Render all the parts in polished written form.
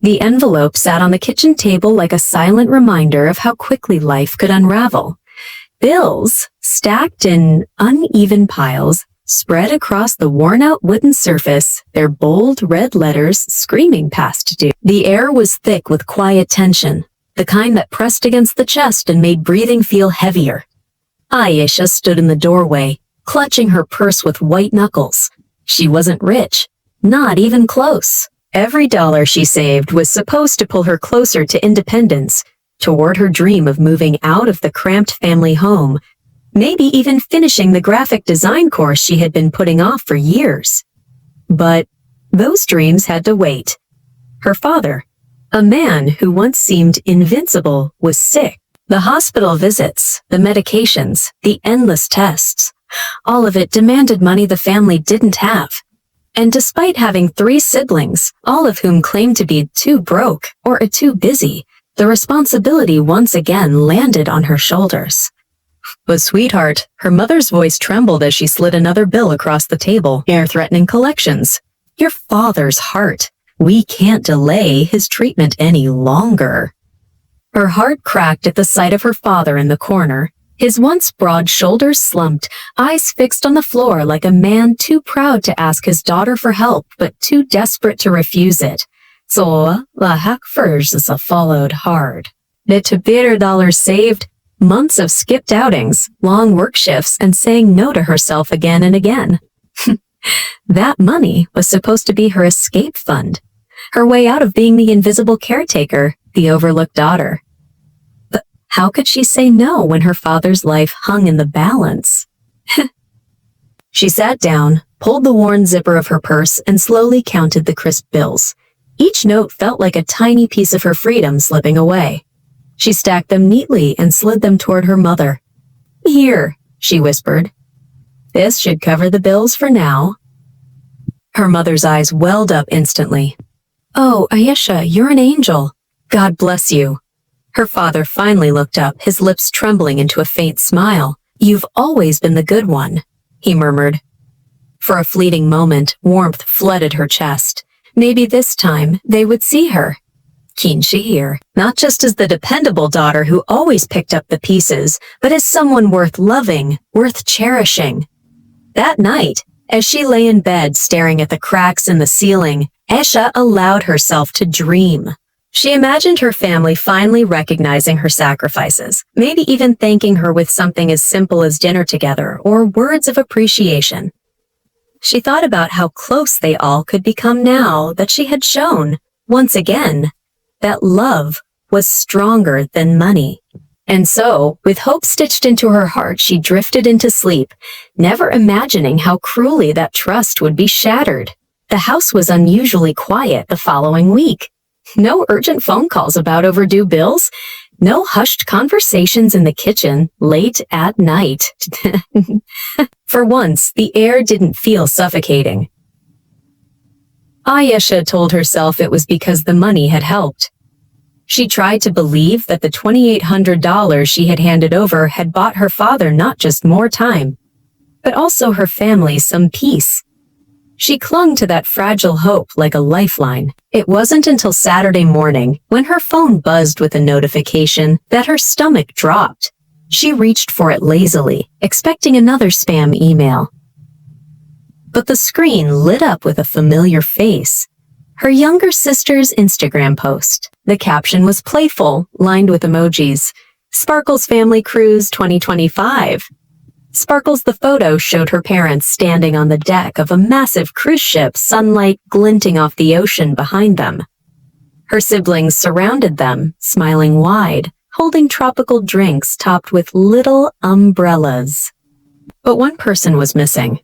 The envelope sat on the kitchen table like a silent reminder of how quickly life could unravel. Bills, stacked in uneven piles, spread across the worn-out wooden surface, their bold red letters screaming past due. The air was thick with quiet tension, the kind that pressed against the chest and made breathing feel heavier. Ayesha stood in the doorway, clutching her purse with white knuckles. She wasn't rich, not even close. Every dollar she saved was supposed to pull her closer to independence, toward her dream of moving out of the cramped family home, maybe even finishing the graphic design course she had been putting off for years. But those dreams had to wait. Her father, a man who once seemed invincible, was sick. The hospital visits, the medications, the endless tests, all of it demanded money the family didn't have. And despite having 3 siblings, all of whom claimed to be too broke or too busy, the responsibility once again landed on her shoulders. But sweetheart, her mother's voice trembled as she slid another bill across the table, threatening collections. Your father's heart. We can't delay his treatment any longer. Her heart cracked at the sight of her father in the corner, his once broad shoulders slumped, eyes fixed on the floor like a man too proud to ask his daughter for help but too desperate to refuse it. Så the hackfurs followed hard. The bitter dollars saved, months of skipped outings, long work shifts, and saying no to herself again and again. That money was supposed to be her escape fund, her way out of being the invisible caretaker, the overlooked daughter. But how could she say no when her father's life hung in the balance? She sat down, pulled the worn zipper of her purse, and slowly counted the crisp bills. Each note felt like a tiny piece of her freedom slipping away. She stacked them neatly and slid them toward her mother. Here, she whispered. This should cover the bills for now. Her mother's eyes welled up instantly. Oh, Ayesha, you're an angel. God bless you. Her father finally looked up, his lips trembling into a faint smile. You've always been the good one, he murmured. For a fleeting moment, warmth flooded her chest. Maybe this time they would see her. Kinshi here, not just as the dependable daughter who always picked up the pieces, but as someone worth loving, worth cherishing. That night, as she lay in bed staring at the cracks in the ceiling, Ayesha allowed herself to dream. She imagined her family finally recognizing her sacrifices, maybe even thanking her with something as simple as dinner together or words of appreciation. She thought about how close they all could become now that she had shown, once again, that love was stronger than money. And so, with hope stitched into her heart, she drifted into sleep, never imagining how cruelly that trust would be shattered. The house was unusually quiet the following week. No urgent phone calls about overdue bills. No hushed conversations in the kitchen late at night. For once, the air didn't feel suffocating. Ayesha told herself it was because the money had helped. She tried to believe that the $2,800 she had handed over had bought her father not just more time, but also her family some peace. She clung to that fragile hope like a lifeline. It wasn't until Saturday morning, when her phone buzzed with a notification, that her stomach dropped. She reached for it lazily, expecting another spam email. But the screen lit up with a familiar face. Her younger sister's Instagram post. The caption was playful, lined with emojis. Sparkle's Family Cruise 2025. Sparkles the photo showed her parents standing on the deck of a massive cruise ship, sunlight glinting off the ocean behind them. Her siblings surrounded them, smiling wide, holding tropical drinks topped with little umbrellas. But one person was missing.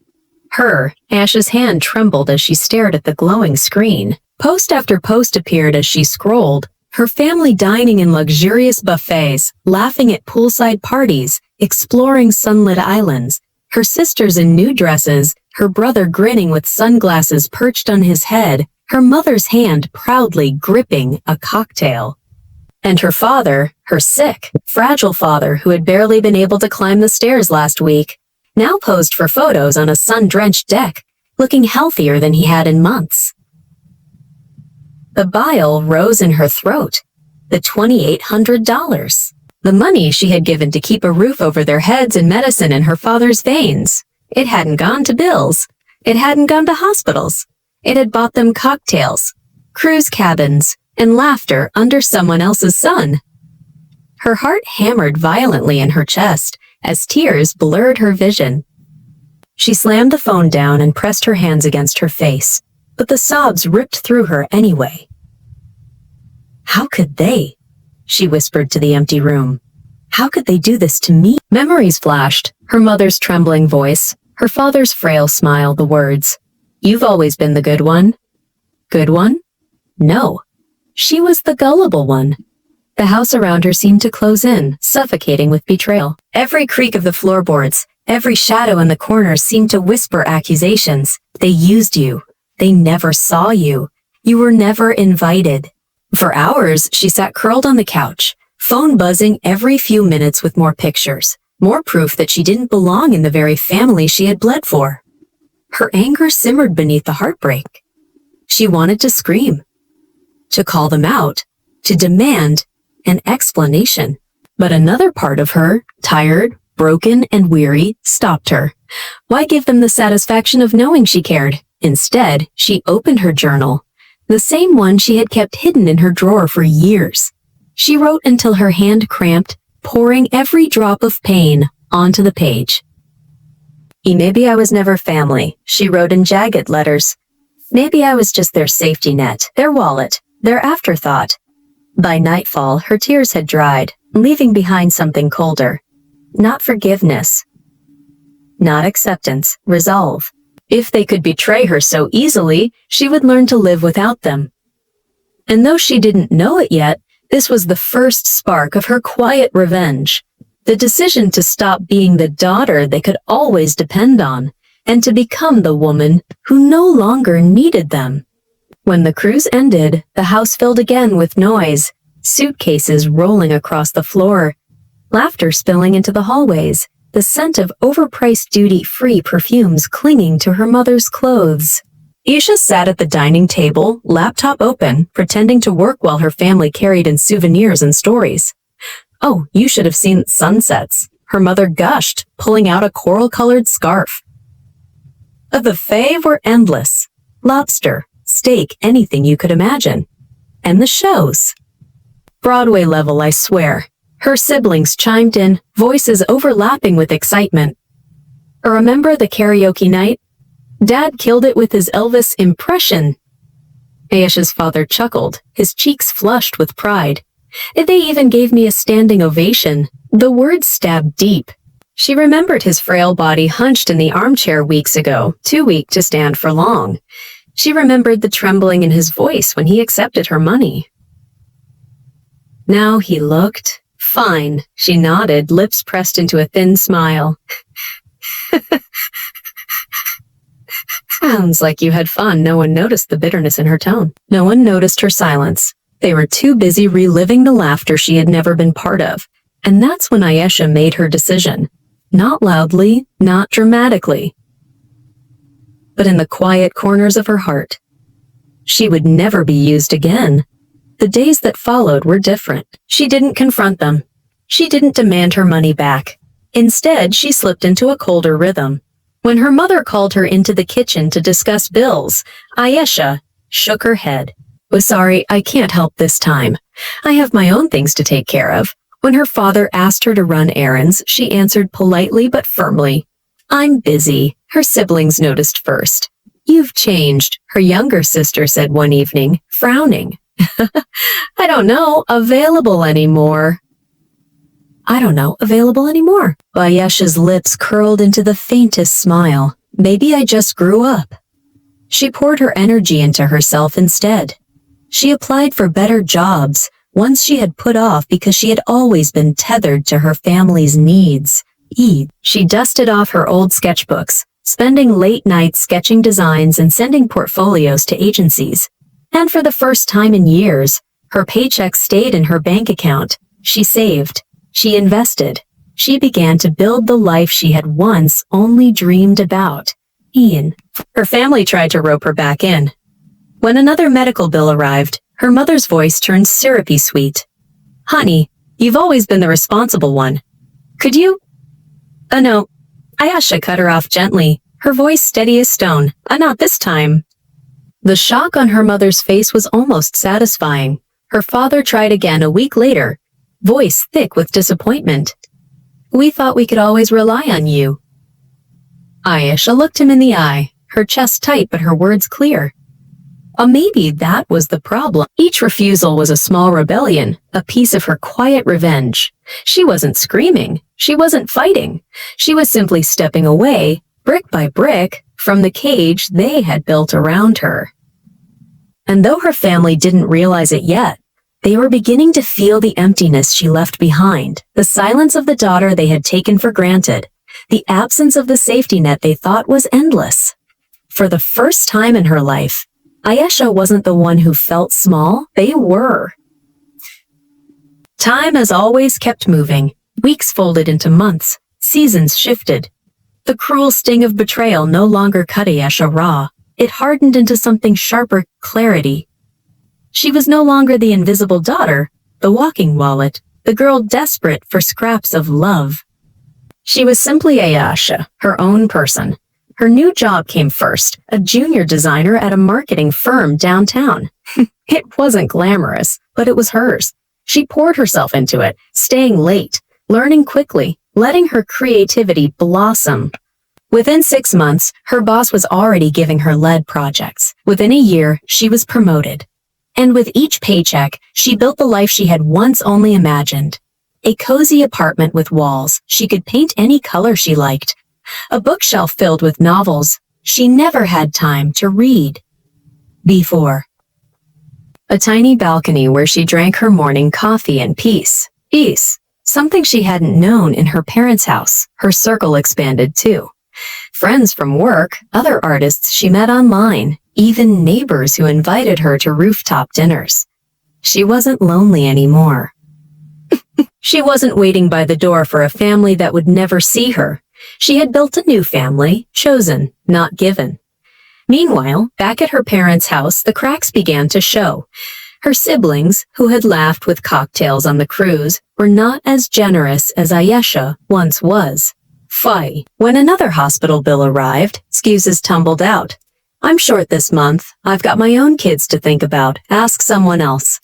Her, Ash's hand trembled as she stared at the glowing screen. Post after post appeared as she scrolled, her family dining in luxurious buffets, laughing at poolside parties, exploring sunlit islands, her sisters in new dresses, her brother grinning with sunglasses perched on his head, her mother's hand proudly gripping a cocktail. And her father, her sick, fragile father who had barely been able to climb the stairs last week, now posed for photos on a sun-drenched deck, looking healthier than he had in months. The bile rose in her throat. The $2,800. The money she had given to keep a roof over their heads and medicine in her father's veins. It hadn't gone to bills. It hadn't gone to hospitals. It had bought them cocktails, cruise cabins, and laughter under someone else's sun. Her heart hammered violently in her chest as tears blurred her vision. She slammed the phone down and pressed her hands against her face, but the sobs ripped through her anyway. How could they? She whispered to the empty room. How could they do this to me? Memories flashed, her mother's trembling voice, her father's frail smile, the words, "You've always been the good one." Good one? No. She was the gullible one. The house around her seemed to close in, suffocating with betrayal. Every creak of the floorboards, every shadow in the corners seemed to whisper accusations. They used you. They never saw you. You were never invited. For hours, she sat curled on the couch, phone buzzing every few minutes with more pictures, more proof that she didn't belong in the very family she had bled for. Her anger simmered beneath the heartbreak. She wanted to scream, to call them out, to demand an explanation. But another part of her, tired, broken, and weary, stopped her. Why give them the satisfaction of knowing she cared? Instead, she opened her journal, the same one she had kept hidden in her drawer for years. She wrote until her hand cramped, pouring every drop of pain onto the page. Maybe I was never family, she wrote in jagged letters. Maybe I was just their safety net, their wallet, their afterthought. By nightfall, her tears had dried, leaving behind something colder. Not forgiveness. Not acceptance, resolve. If they could betray her so easily, she would learn to live without them. And though she didn't know it yet, this was the first spark of her quiet revenge. The decision to stop being the daughter they could always depend on, and to become the woman who no longer needed them. When the cruise ended, the house filled again with noise, suitcases rolling across the floor, laughter spilling into the hallways, the scent of overpriced duty-free perfumes clinging to her mother's clothes. Ayesha sat at the dining table, laptop open, pretending to work while her family carried in souvenirs and stories. Oh, you should have seen sunsets, her mother gushed, pulling out a coral-colored scarf. The buffet were endless. Lobster, steak, anything you could imagine. And the shows. Broadway level, I swear. Her siblings chimed in, voices overlapping with excitement. Remember the karaoke night? Dad killed it with his Elvis impression. Ayesha's father chuckled, his cheeks flushed with pride. They even gave me a standing ovation. The words stabbed deep. She remembered his frail body hunched in the armchair weeks ago, too weak to stand for long. She remembered the trembling in his voice when he accepted her money. Now he looked fine, she nodded, lips pressed into a thin smile. Sounds like you had fun. No one noticed the bitterness in her tone. No one noticed her silence. They were too busy reliving the laughter she had never been part of. And that's when Ayesha made her decision. Not loudly, not dramatically, but in the quiet corners of her heart. She would never be used again. The days that followed were different. She didn't confront them. She didn't demand her money back. Instead, she slipped into a colder rhythm. When her mother called her into the kitchen to discuss bills, Ayesha shook her head. Sorry, I can't help this time. I have my own things to take care of. When her father asked her to run errands, she answered politely but firmly. I'm busy. Her siblings noticed first. You've changed, her younger sister said one evening, frowning. I don't know, available anymore. Ayesha's lips curled into the faintest smile. Maybe I just grew up. She poured her energy into herself instead. She applied for better jobs, ones she had put off because she had always been tethered to her family's needs. She dusted off her old sketchbooks, spending late nights sketching designs and sending portfolios to agencies. And for the first time in years, her paycheck stayed in her bank account. She saved. She invested. She began to build the life she had once only dreamed about. Her family tried to rope her back in. When another medical bill arrived, Her mother's voice turned syrupy sweet. "Honey, you've always been the responsible one. Could you—" No." Ayesha cut her off gently, her voice steady as stone. Not this time." The shock on her mother's face was almost satisfying. Her father tried again a week later, voice thick with disappointment. "We thought we could always rely on you." Ayesha looked him in the eye, her chest tight but her words clear. Maybe that was the problem. Each refusal was a small rebellion, a piece of her quiet revenge. She wasn't screaming. She wasn't fighting. She was simply stepping away, brick by brick, from the cage they had built around her. And though her family didn't realize it yet, they were beginning to feel the emptiness she left behind, the silence of the daughter they had taken for granted, the absence of the safety net they thought was endless. For the first time in her life, Ayesha wasn't the one who felt small, they were. Time as always kept moving. Weeks folded into months, seasons shifted. The cruel sting of betrayal no longer cut Ayesha raw. It hardened into something sharper, clarity. She was no longer the invisible daughter, the walking wallet, the girl desperate for scraps of love. She was simply Ayesha, her own person. Her new job came first, a junior designer at a marketing firm downtown. It wasn't glamorous, but it was hers. She poured herself into it, staying late, learning quickly, letting her creativity blossom. Within 6 months, her boss was already giving her lead projects. Within a year, she was promoted. And with each paycheck, she built the life she had once only imagined. A cozy apartment with walls she could paint any color she liked. A bookshelf filled with novels she never had time to read before. A tiny balcony where she drank her morning coffee in peace. Peace, something she hadn't known in her parents' house. Her circle expanded too. Friends from work, other artists she met online, even neighbors who invited her to rooftop dinners. She wasn't lonely anymore. She wasn't waiting by the door for a family that would never see her. She had built a new family, chosen, not given. Meanwhile, back at her parents' house, the cracks began to show. Her siblings, who had laughed with cocktails on the cruise, were not as generous as Ayesha once was. When another hospital bill arrived, excuses tumbled out. "I'm short this month. I've got my own kids to think about. Ask someone else."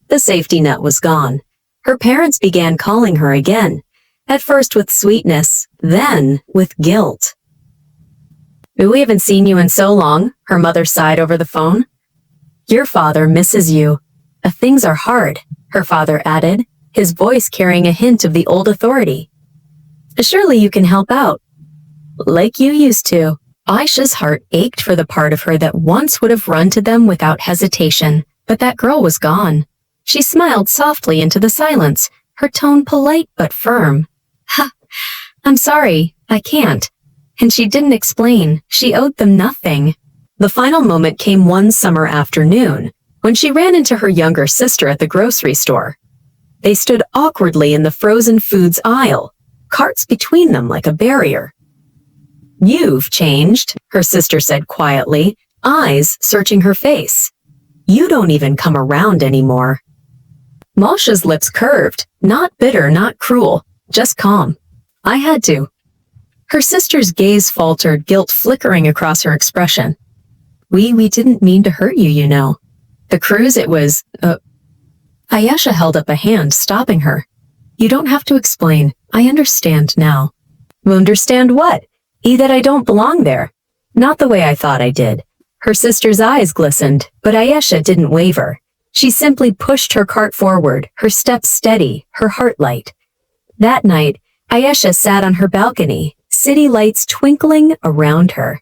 The safety net was gone. Her parents began calling her again. At first with sweetness, then with guilt. "We haven't seen you in so long," her mother sighed over the phone. "Your father misses you." "Things are hard," her father added, his voice carrying a hint of the old authority. "Surely you can help out." "Like you used to." Ayesha's heart ached for the part of her that once would have run to them without hesitation, but that girl was gone. She smiled softly into the silence, her tone polite but firm. "I'm sorry, I can't." And she didn't explain. She owed them nothing. The final moment came one summer afternoon, when she ran into her younger sister at the grocery store. They stood awkwardly in the frozen foods aisle, carts between them like a barrier. "You've changed," her sister said quietly, eyes searching her face. "You don't even come around anymore." Masha's lips curved, not bitter, not cruel, just calm. "I had to." Her sister's gaze faltered, guilt flickering across her expression. We didn't mean to hurt you, you know. The cruise, it was, Ayesha held up a hand, stopping her. "You don't have to explain. I understand now." "Understand what?" That I don't belong there. Not the way I thought I did." Her sister's eyes glistened, but Ayesha didn't waver. She simply pushed her cart forward, her steps steady, her heart light. That night, Ayesha sat on her balcony, city lights twinkling around her.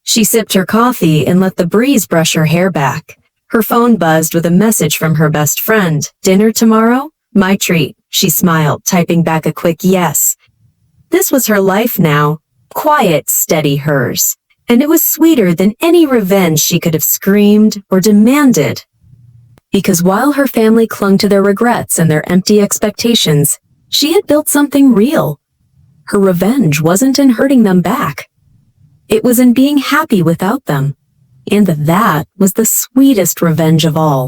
She sipped her coffee and let the breeze brush her hair back. Her phone buzzed with a message from her best friend. "Dinner tomorrow?" "My treat," she smiled, typing back a quick yes. This was her life now, quiet, steady hers. And it was sweeter than any revenge she could have screamed or demanded. Because while her family clung to their regrets and their empty expectations, she had built something real. Her revenge wasn't in hurting them back. It was in being happy without them. And that was the sweetest revenge of all.